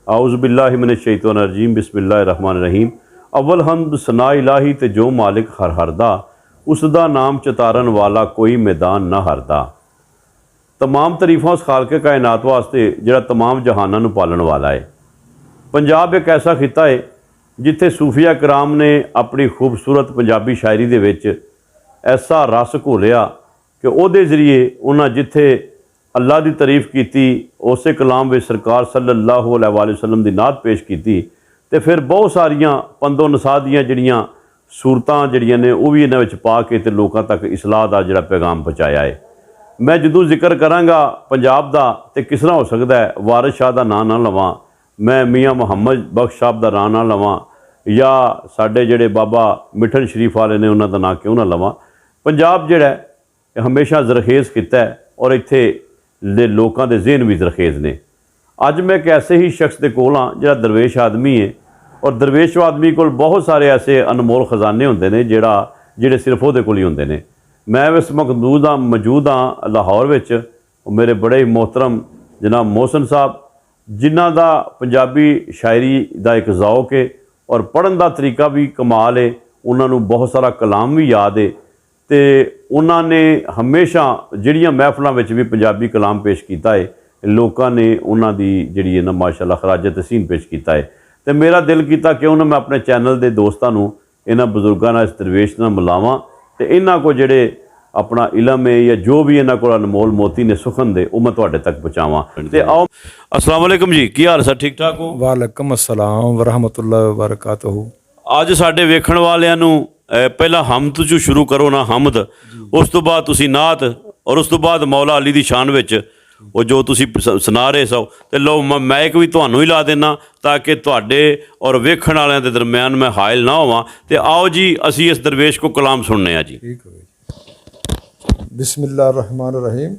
आउज़ुबिल्लाहि मिनश्शैतानिर्रजीम बिस्मिल्लाहिर्रहमानिर्रहीम। अव्वल हम्द सना इलाही ते जो मालिक हर हरदा, उसदा नाम चितारन वाला कोई मैदान ना हरदा। तमाम तरीफां उस खालके कायनात वास्ते जिहड़ा तमाम जहानां नूं पालन वाला है। पंजाब एक ऐसा खिता है जिथे सूफिया कराम ने अपनी खूबसूरत पंजाबी शायरी दे विच ऐसा रस घोलिया कि उहदे जरिए उन्हां जिथे अल्लाह की तारीफ की, उस कलाम में सरकार सल्लल्लाहु अलैहि वसल्लम की नात पेश की, तो फिर बहुत सारिया पंदो नसाह दियाँ जड़ियाँ सूरतां जड़ियाँ ने वो भी इन्हां विच पा के ते लोकां तक इसलाह का जिहड़ा पैगाम पहुँचाया है। मैं जदों जिक्र करांगा पंजाब का तो किस तरह हो सकता है वारिस शाह का नाम ना लवां, मैं मियाँ मुहम्मद बख्श साहब का नाम ना लवां, या साडे जिहड़े बाबा मिठन शरीफ वाले ने उन्हां दा नाम क्यों ना लवां। पंजाब जिहड़ा है हमेशा जरखेज़ किता है और इत्थे दे लोगों के ज़हन भी जरखेज़ ने। अज मैं एक ऐसे ही शख्स के कोल हाँ जिहड़ा दरवेश आदमी है, और दरवेश आदमी कोल बहुत सारे ऐसे अनमोल खजाने होंदे ने जिहड़े सिर्फ उहदे कोल ही होंदे ने। मैं इस मौजूद हाँ लाहौर विच, मेरे बड़े ही मोहतरम जनाब मोहसन साहब, जिन्हां दा पंजाबी शायरी का एक ज़ौक है और पढ़न का तरीका भी कमाल है। उन्होंने बहुत सारा कलाम भी याद है, तो उन्होंने हमेशा जिहड़ियां महफलों में भी पंजाबी कलाम पेश किया है, लोगों ने उन्होंने जिहड़ी है ना माशाअल्लाह खराज तहसीन पेश किया है। तो मेरा दिल किया क्यों ना मैं अपने चैनल के दोस्तों को इन्हां बुजुर्गों नाल इस दरवेश नाल मिलावां ते इन्हां को जिहड़े अपना इलम है या जो भी इन्हां कोल अनमोल मोती ने सुखन दे वो मैं तुहाडे तक पहुँचावां। ते आओ, अस्सलाम वालेकुम जी, की हाल सर, ठीक ठाक हो? वालेकुम अस्सलाम वरहमतुल्लाहि वबरकातुहू। अज साडे वेखण वालियां नूं पहला हमद चों शुरू करो ना, हमद, उस तो बाद तुसी नात, और उस तो बाद मौला अली दी शान विच वो जो तुसी सुना रहे सो, तो लो मैक भी तुहानूं ही ला देना ताकि तुहाडे और वेखण वालियां दे दरम्यान मैं हायल ना होवां। ते आओ जी असी इस दरवेश को कलाम सुनने आ जी। ठीक है। बिस्मिल्लाहिर्रहमानिर्रहीम।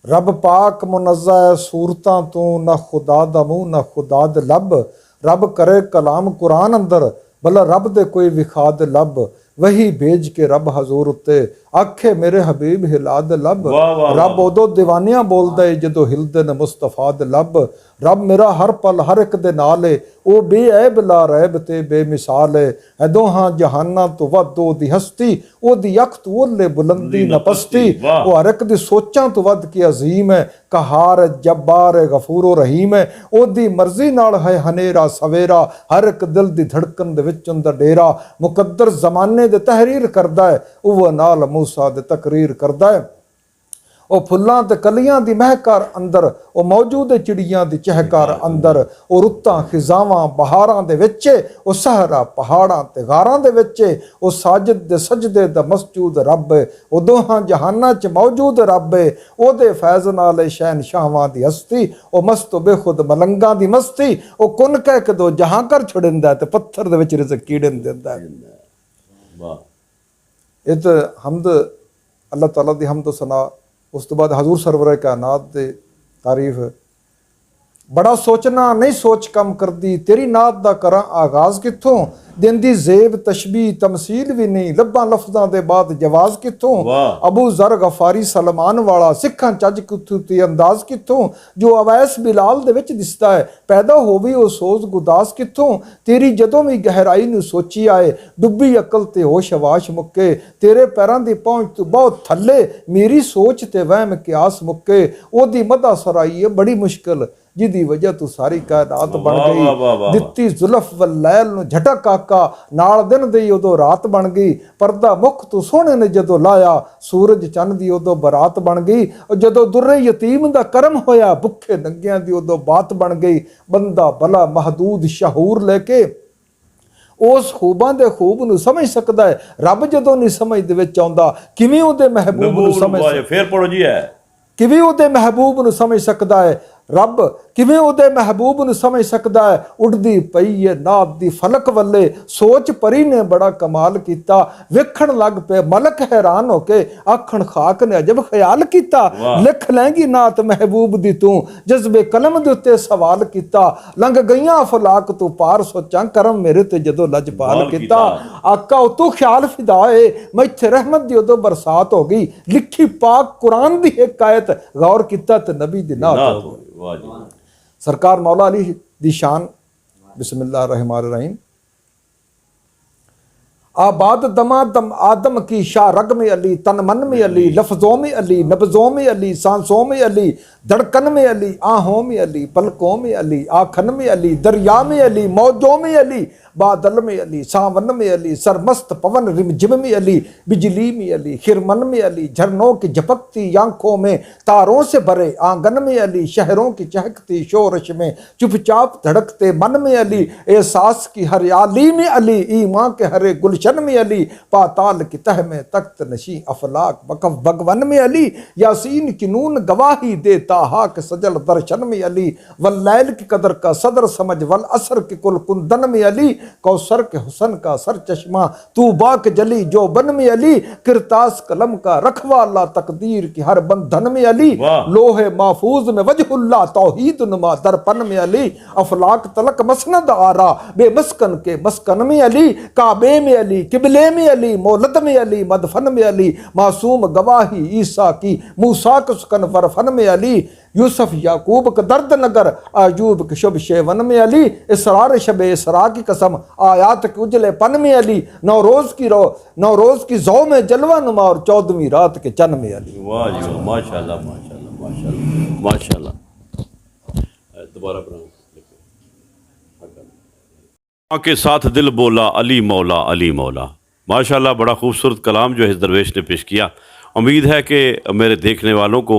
रब पाक मुनज़्ज़ा है सूरतां तो, ना खुदा दा मूँह ना खुदा दे लब। रब करे कलाम कुरान अंदर, भला रब दे कोई विखा दे लब। वही भेज के रब हजूर उत्ते, आखे मेरे हबीब हिला दे लब। रब उदों दीवानियां बोलदा है जदों हिलदे ने मुस्तफा दे लब। रब मेरा हर पल हर एक दे नाल है, ओ बेऐब ला रैब ते बेमिसाल है। ऐ दोहां जहानां तो वध ओदी हस्ती, ओदी अख तो ओले बुलंदी न पस्ती। ओ हर एक दी सोचां तो वध के अजीम है, कहार है जब्बार है गफूर रहीम है। ओदी मर्जी नाल है हनेरा सवेरा, हर एक दिल दी धड़कन दे विच उंदा डेरा। मुकद्दर जमाने दे तहरीर करदा है, उव नाल मूसा दे तकरीर करदा है। ओ फुल्लां ते कलियां दी महकार अंदर, ओ मौजूद चिड़ियां दी चहकार अंदर। ओ रुत्तां खिजावां बहारां दे विच, ओ सहरा पहाड़ां ते गारां दे विच। ओ साजिद दे सजदे दा मसजूद रब, ओ दोहां जहानां च मौजूद रब। ओदे फैज़ नाल शहनशाहां दी हस्ती, ओ मस्त बेखुद मलंगां दी मस्ती। ओ कुन कह के दो जहां कर छड़िंदा ते पत्थर दे विच रिज़्क कीड़न दिंदा है। ये तो हमद अल्लाह ताला दी हमद सना। उस तो बाद हजूर सरवर कायनात दे तारीफ। बड़ा सोचना नहीं सोच कम कर दी, तेरी नात दा करा आगाज कित्थों। दिंदी जेब तशबी तमसील भी नहीं, लब्बां लफ्जां दे बाद जवाज कित्थों। अबू जर गफारी सलमान वाला, सिखां चज कित्थों ते अंदाज कित्थों। जो अवैस बिलाल दे विच दिसदा है, पैदा होवी ओ सोज गुदास कित्थों। तेरी जदों भी गहराई नूं सोची आए, डुब्बी अकल ते होश हवाश मुक्के। तेरे पैरां दी पहुंच तो बहुत थल्ले, मेरी सोच ते वहम कियास मुक्के। ओदी मदा सराई है बड़ी मुश्किल, जिदी वजह तू सारी कायनात बन गई। दित्ती जुल्फ व लैल नूं झटक आका, नाल दिन दी उदों रात बन गई। पर्दा मुख तू सोहणे ने जदों लाया, सूरज चंद दी उदों बरात बन गई। जदों दुर्रे यतीम दा करम होया, भुखे नंगियां दी उदों बात बन गई। बंदा भला महदूद शहूर लेके उस खूबां दे खूब नूं समझ सकदा है। रब जदों नहीं समझ दे विच आउंदा, किवें उहदे महबूब नूं समझ, फिर पढ़ो जी है, किवें उहदे महबूब नूं समझ सकदा है। रब किवें उहदे महबूब नूं समझ सकदा है। उड़दी पई है नात दी फलक वल्ले, सोच परी ने बड़ा कमाल कीता। वेखण लग पे मलक हैरान होके, आखण खाक ने अजब ख्याल कीता। लिख लैंगी नात महबूब दी तू, जज्बे कलम दे उत्ते सवाल कीता। लंघ गईयां अफलाक तू पार, सोचां करम मेरे ते जदों लजपाल कीता। आका उतों ख्याल फिदा है, मैं इत्थे रहमत दी उदों बरसात हो गई। लिखी पाक कुरान दी एक आयत, गौर कीता ते नबी दी नात हो गई। सरकार मौला अली दी शान बिस्मिल्लाहिर्रहमानिर्रहीम। आबाद दमा दम आदम की शाह रग में अली, तन मन में अली, लफ्ज़ों में अली, नब्ज़ों में अली, सांसों में अली, धड़कन में अली, आहों में अली, पलकों में अली, आखन में अली, दरिया में अली, मौजों में अली, बादल में अली, सावन में अली, सरमस्त पवन रिमझिम में अली, बिजली में अली, खिरमन में अली, झरनों की झपकती आंखों में तारों से भरे आंगन में अली, शहरों की चहकती शोरश में चुपचाप धड़कते मन में अली, एहसास की हरियाली में अली, ईमान के हरे गुलशन में अली, पाताल की तह में तख्त नशी अफलाक वकफ भगवन में अली, यासीन की नून गवाही देता हाक सजल दर्शन में अली, वल्लैल की कदर का सदर समझ वल असर के कुल कुंदन में अली, कौसर के हुसन का सर चश्मा तूबा के जली जो बन में अली, किरतास कलम का रखवाला तकदीर की हर बंधन में अली, लोहे महफूज में वजहुल्ला तौहीद नुमा दर्पण में अली, अफलाक तलक मसनद आरा बेमस्कन के मस्कन में अली, काबे में अली, किबले में अली, मौलद में अली, मदफन में अली, मासूम गवाही ईसा की मूसा के सुकन फरफन में अली, यूसुफ याकूब का दर्द नगर आयूब के शुभ शेवन में अली, इसरार शब इसरा की कसम आयात के उजले पन में अली, नौरोज की जौ में जलवा नुमा और 14वीं रात के चन में अली। वाह जी वाह, माशाल्लाह माशाल्लाह माशाल्लाह माशाल्लाह। दोबारा के साथ दिल बोला अली मौला अली मौला। माशाल्लाह, बड़ा खूबसूरत कलाम जो है इस दरवेश ने पेश किया। उम्मीद है कि मेरे देखने वालों को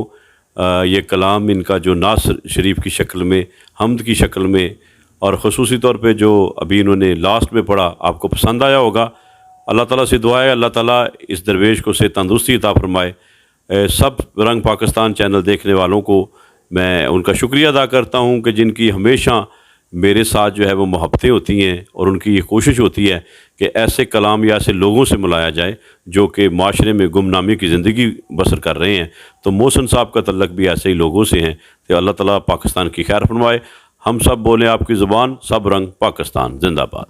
ये कलाम इनका जो नास शरीफ की शक्ल में, हम्द की शक्ल में और ख़ुसूसी तौर पे जो अभी इन्होंने लास्ट में पढ़ा आपको पसंद आया होगा। अल्लाह ताला से दुआ है अल्लाह ताला इस दरवेश को से तंदुरुस्ती अता फरमाए। सब रंग पाकिस्तान चैनल देखने वालों को मैं उनका शुक्रिया अदा करता हूँ कि जिनकी हमेशा मेरे साथ जो है वो मोहब्बतें होती हैं और उनकी ये कोशिश होती है कि ऐसे कलाम या ऐसे लोगों से मिलाया जाए जो कि माशरे में गुमनामी की ज़िंदगी बसर कर रहे हैं। तो मोहसिन साहब का तल्लक भी ऐसे ही लोगों से हैं। तो अल्लाह ताला पाकिस्तान की खैर फरमाए। हम सब बोलें आपकी ज़ुबान, सब रंग पाकिस्तान जिंदाबाद।